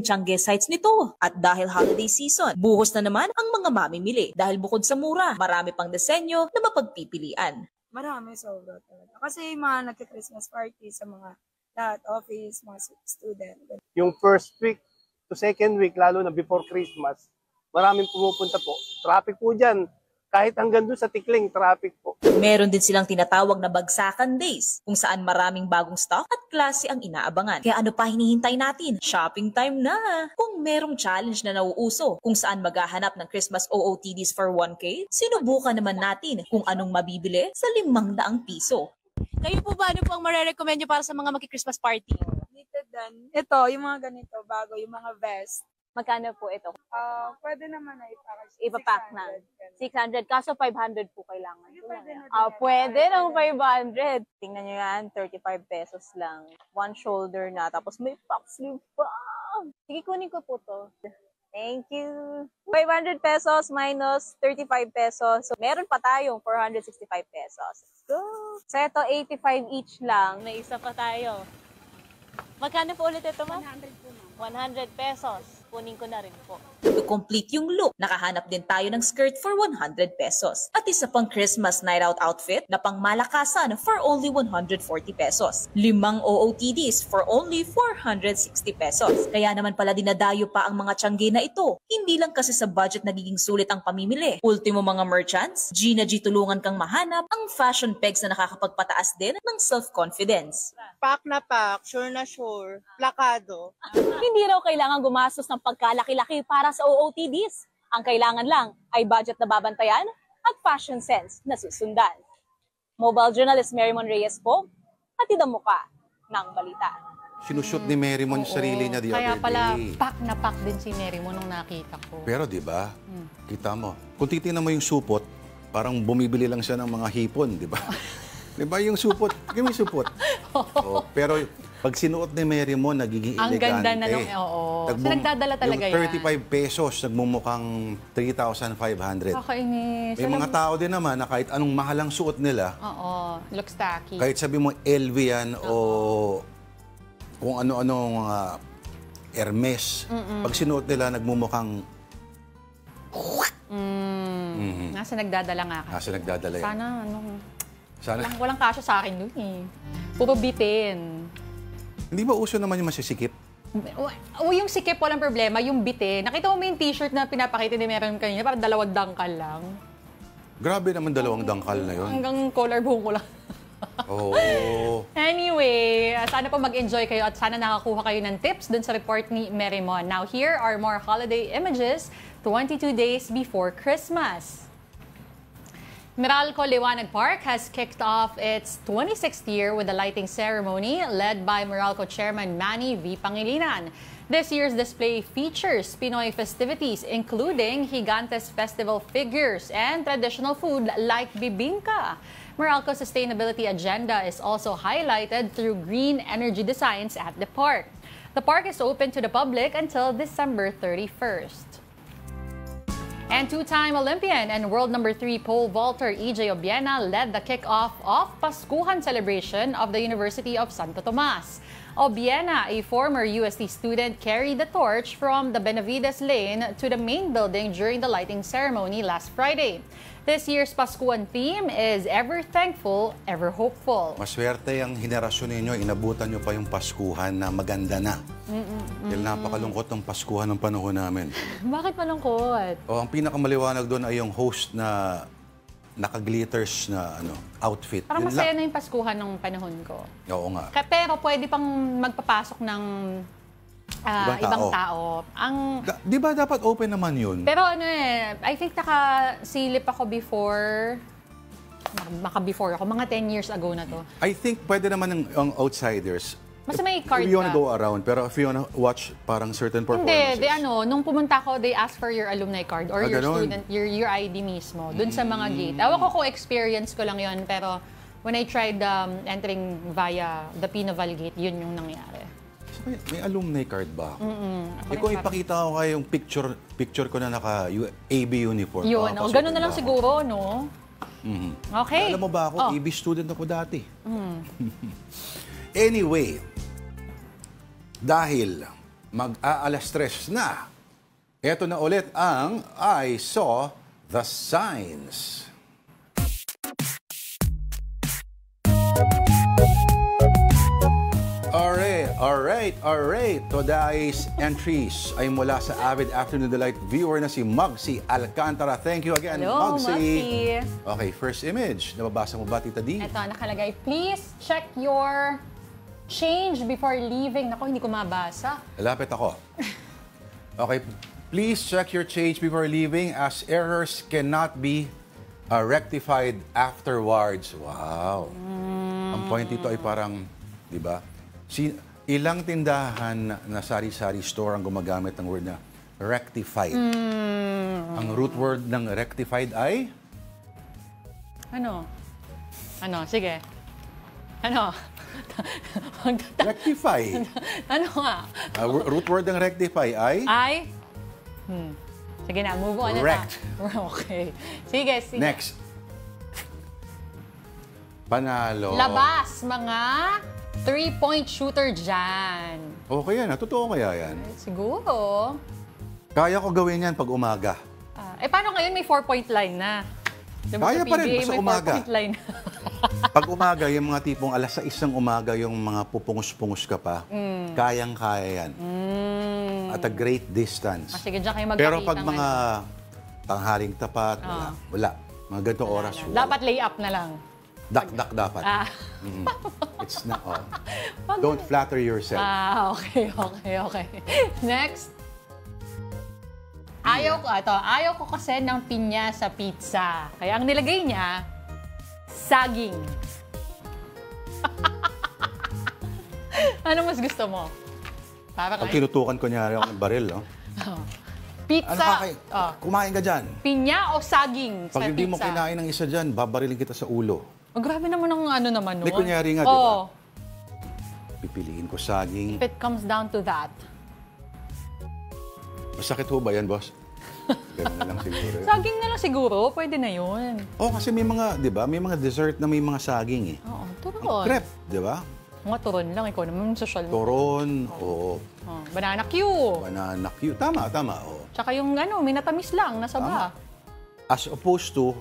S23: tiangge sites nito. At dahil holiday season, buhos na naman ang mga mamimili. Dahil bukod sa mura, marami pang disenyo na mapagpipilian.
S24: Marami, sobra talaga. Kasi mga nagka-Christmas party sa mga lahat, office, mga student.
S25: Yung first week to second week, lalo na before Christmas, maraming pumupunta po. Traffic po dyan. Kahit hanggang doon sa Tikling, traffic po.
S23: Meron din silang tinatawag na bagsakan days, kung saan maraming bagong stock at klase ang inaabangan. Kaya ano pa hinihintay natin? Shopping time na! Kung merong challenge na nauuso, kung saan maghahanap ng Christmas OOTDs for 1K, sinubukan naman natin kung anong mabibili sa 500 piso.
S22: Kayo po ba, ano po ang marirecommend nyo para sa mga mag-Christmas party?
S24: Dito dan. Ito, yung mga ganito, bago, yung mga vest.
S22: Magkano po ito?
S24: Pwede naman na
S22: ipapack na. 600. Kaso 500 po kailangan.
S24: Pwede na
S22: pwede ng 500. Tingnan nyo yan, 35 pesos lang. One shoulder na, tapos may pack sleeve pa. Sige, kunin ko po to. Thank you. 500 pesos minus 35 pesos. So, meron pa tayong 465 pesos. Let's go. So, ito, 85 each lang. May isa pa tayo. Magkano po ulit ito, ma'am? 100 po, ma'am. 100 pesos. Kunin ko na rin po.
S23: To complete yung look, nakahanap din tayo ng skirt for 100 pesos. At isa pang Christmas night out outfit na pang malakasan for only 140 pesos. 5 OOTDs for only 460 pesos. Kaya naman pala dinadayo pa ang mga tiangge na ito. Hindi lang kasi sa budget nagiging sulit ang pamimili. Ultimo mga merchants, G na G tulungan kang mahanap ang fashion pegs na nakakapagpataas din ng self-confidence.
S12: Pack na pack, sure na sure, plakado.
S22: Hindi raw kailangan gumastos ng pagkalaki-laki para sa OOTDs. Ang kailangan lang ay budget na babantayan at fashion sense na susundan. Mobile journalist Marymon Reyes po, hatid ang muka ng balita.
S1: Sinushoot ni Marymon yung sarili niya the other day.
S2: Kaya pala, pack na pack din si Marymon nung nakita ko.
S1: Pero di ba, kita mo, kung titingnan mo yung supot, parang bumibili lang siya ng mga hipon, di ba? Di ba yung supot? Give me supot. Oh, pero pag sinuot ni Mary Mo, nagiging
S2: Ang
S1: elegante.
S2: ganda na nung, oo. So, nagdadala talaga
S1: yung 35 pesos, nagmumukhang 3,500.
S2: Kakainis.
S1: May mga tao din naman na kahit anong mahalang suot nila,
S2: Oo, looks tacky.
S1: kahit sabi mo LV yan o kung ano-anong Hermes, pag sinuot nila, nagmumukhang
S2: Nasa nagdadala nga kasi.
S1: nasa nagdadala yan.
S2: Sana, walang kasya sa akin dun eh. Puro bitin.
S1: Hindi ba uso naman yung masisikip?
S2: O yung sikip, walang problema. Yung bitin, nakita mo yung t-shirt na pinapakita ni meron kanina, parang 2 dangkal lang.
S1: Grabe naman 2 dangkal na yun.
S2: Hanggang collarbone ko lang.
S1: Oh.
S2: Anyway, sana po mag-enjoy kayo at sana nakakuha kayo ng tips dun sa report ni Merimon. Now, here are more holiday images 22 days before Christmas. Meralco Liwanag Park has kicked off its 26th year with a lighting ceremony led by Meralco Chairman Manny V. Pangilinan. This year's display features Pinoy festivities including Gigantes Festival figures and traditional food like bibingka. Meralco's sustainability agenda is also highlighted through green energy designs at the park. The park is open to the public until December 31st. And two-time Olympian and world number 3 pole vaulter EJ Obiena led the kickoff of Paskuhan celebration of the University of Santo Tomas. Obiena, a former UST student, carried the torch from the Benavides Lane to the main building during the lighting ceremony last Friday. This year's Paskuhan theme is Ever Thankful, Ever Hopeful.
S1: Maswerte ang henerasyon ninyo, inabutan nyo pa yung Paskuhan na maganda na. Dahil napakalungkot ng Paskuhan ng panahon namin.
S2: Bakit malungkot?
S1: Ang pinakamaliwanag doon ay yung host na naka-glitters na outfit.
S2: Parang masaya na yung Paskuhan ng panahon ko.
S1: Oo nga.
S2: Pero pwede pang magpapasok ng ibang tao.
S1: Di ba dapat open naman yun?
S2: Pero I think nakasilip ako before ako, mga 10 years ago na to.
S1: I think pwede naman ang outsiders.
S2: Mas may card
S1: if you wanna go around, pero if you wanna watch parang certain performances.
S2: Hindi, nung pumunta ako, they ask for your alumni card or your student, your ID mismo, dun sa mga gate. Ewan ko kung experience ko lang yun, pero when I tried entering via the Pinoval gate, yun yung nangyari.
S1: May alumni card ba ako? Kung ipakita ko kayo yung picture ko na naka-AB uniform.
S2: Yun, ganun na lang siguro, no? Okay.
S1: Alam mo ba ako, AB student ako dati. Anyway, dahil mag-aalas 3 na, eto na ulit ang I Saw the Signs. Alright. Today's entries ay mula sa avid Afternoon Delight viewer na si Muggsy Alcantara. Thank you again,
S2: Hello,
S1: Muggsy. Okay, first image. Nababasa mo ba, Tita D?
S2: Ito, nakalagay, please check your change before leaving. Naku, hindi ko mabasa.
S1: Lapit ako. Okay, please check your change before leaving as errors cannot be rectified afterwards. Wow. Ang point dito ay parang, di ba? Ilang tindahan na sari-sari store ang gumagamit ng word na rectified. Ang root word ng rectified ay?
S2: Ano? Sige.
S1: Rectify.
S2: Ano nga?
S1: Root word ng rectify ay?
S2: Sige na, move on
S1: Correct.
S2: na. Okay. Sige.
S1: Next. Panalo.
S2: Labas, mga 3-point shooter dyan.
S1: Okay yan. Totoo kaya yan?
S2: Siguro.
S1: Kaya ko gawin yan pag umaga.
S2: Paano ngayon may 4-point line na? Diba
S1: Kaya pa rin, sa umaga.
S2: 4-point line.
S1: Pag umaga, yung mga tipong alas 6 ng umaga, yung mga pupungus-pungus ka pa, kayang-kaya yan. At a great distance.
S2: Sige, dyan kayo magkakita.
S1: Pero pag mga tanghaling tapat, wala. Mga ganitong oras.
S2: Dapat lay up na lang.
S1: Dak dapat. It's not all. Don't flatter yourself.
S2: Okay. Next. Ayaw ko kasi ng pinya sa pizza. Kaya ang nilagay niya, saging. Ano mas gusto mo?
S1: Pag tinutukan ko niya yung baril, no?
S2: Pizza.
S1: Kumain ka dyan.
S2: Pinya o saging sa
S1: Pag hindi mo
S2: pizza?
S1: kinain ng isa dyan, babarilin kita sa ulo.
S2: Oh, grabe naman ang ano naman nun.
S1: Hindi, kunyari nga, di ba? Pipiliin ko saging.
S2: If it comes down to that.
S1: Masakit ho ba yan, boss? Ganun na lang siguro.
S2: Saging na lang siguro, pwede na yun.
S1: Kasi may mga, di ba? May mga dessert na may mga saging eh.
S2: Oo, turon.
S1: Ang crepe, di ba?
S2: Mga turon lang, ikaw naman social.
S1: Turon, oo.
S2: Banana Q.
S1: Banana Q. Tama, oo.
S2: Tsaka yung minatamis lang, nasa ba?
S1: As opposed to,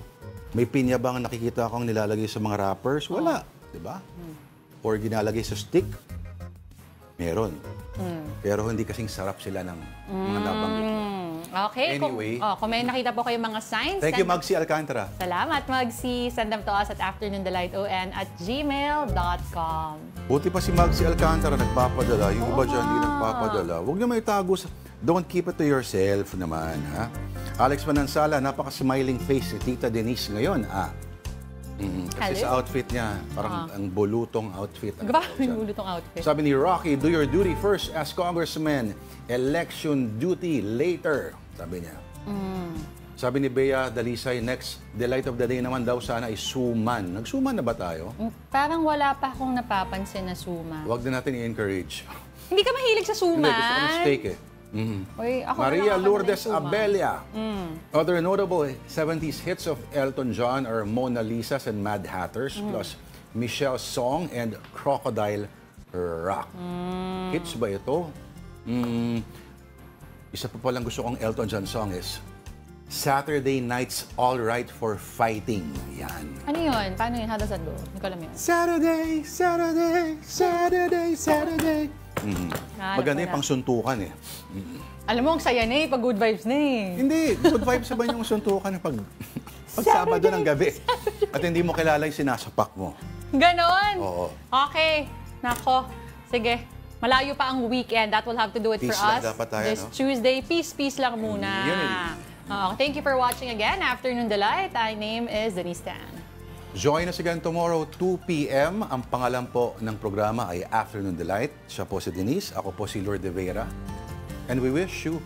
S1: may pinya bang nakikita akong nilalagay sa mga wrappers? Wala, di ba? Or ginalagay sa stick? Meron. Pero hindi kasing sarap sila ng mga nabanggit mo.
S2: Okay.
S1: Anyway.
S2: Kung may nakita po kayo mga signs.
S1: Thank you, Magsi Alcantara.
S2: Salamat, Magsi. Send them to us at afternoondelighton@gmail.com.
S1: Buti pa si Magsi Alcantara nagpapadala. Yung iba dyan hindi nagpapadala. Huwag niyo may tago sa... Don't keep it to yourself naman, ha? Alex Manansala, napaka-smiling face si Tita Denise ngayon, kasi sa outfit niya, parang ang bulutong outfit.
S2: Grabe yung bulutong outfit.
S1: Sabi ni Rocky, do your duty first as congressman. Election duty later. Sabi niya. Sabi ni Bea Dalisay, next delight of the day naman daw sana ay suman. Nagsuman na ba tayo?
S2: Parang wala pa akong napapansin na suman.
S1: Huwag na natin i-encourage.
S2: Hindi ka mahilig sa suman?
S1: Hindi, gusto ko ng steak eh.
S2: Oy, ako
S1: Maria Lourdes Abelia. Other notable 70s hits of Elton John are Mona Lisas and Mad Hatters, plus Michelle's Song and Crocodile Rock. Hits ba ito? Isa pa palang gusto kong Elton John song is Saturday Night's All Right for Fighting. Yan.
S2: Ano yun? Paano yun? How does that go? Hindi ko alam yun.
S1: Saturday, Saturday, Saturday, Saturday. Maganda yung pangsuntukan eh.
S2: Alam mo, ang saya na eh, pag good vibes na eh.
S1: Hindi, good vibes ba yung suntukan pag Sabado ng gabi. At hindi mo kilala yung sinasapak mo.
S2: Ganon?
S1: Oo.
S2: Okay. Nako. Sige. Malayo pa ang weekend. That will have to do it
S1: Peace
S2: for us.
S1: lang dapat tayo,
S2: This Tuesday, peace lang muna. Thank you for watching again. Afternoon Delight. My name is Denise Tan.
S1: Join us again tomorrow, 2 p.m. Ang pangalan po ng programa ay Afternoon Delight. Siya po si Denise, ako po si Lord De Vera. And we wish you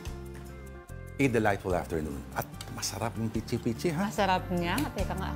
S1: a delightful afternoon. At masarap yung pichi-pichi, ha?
S2: Masarap nga. Teka nga.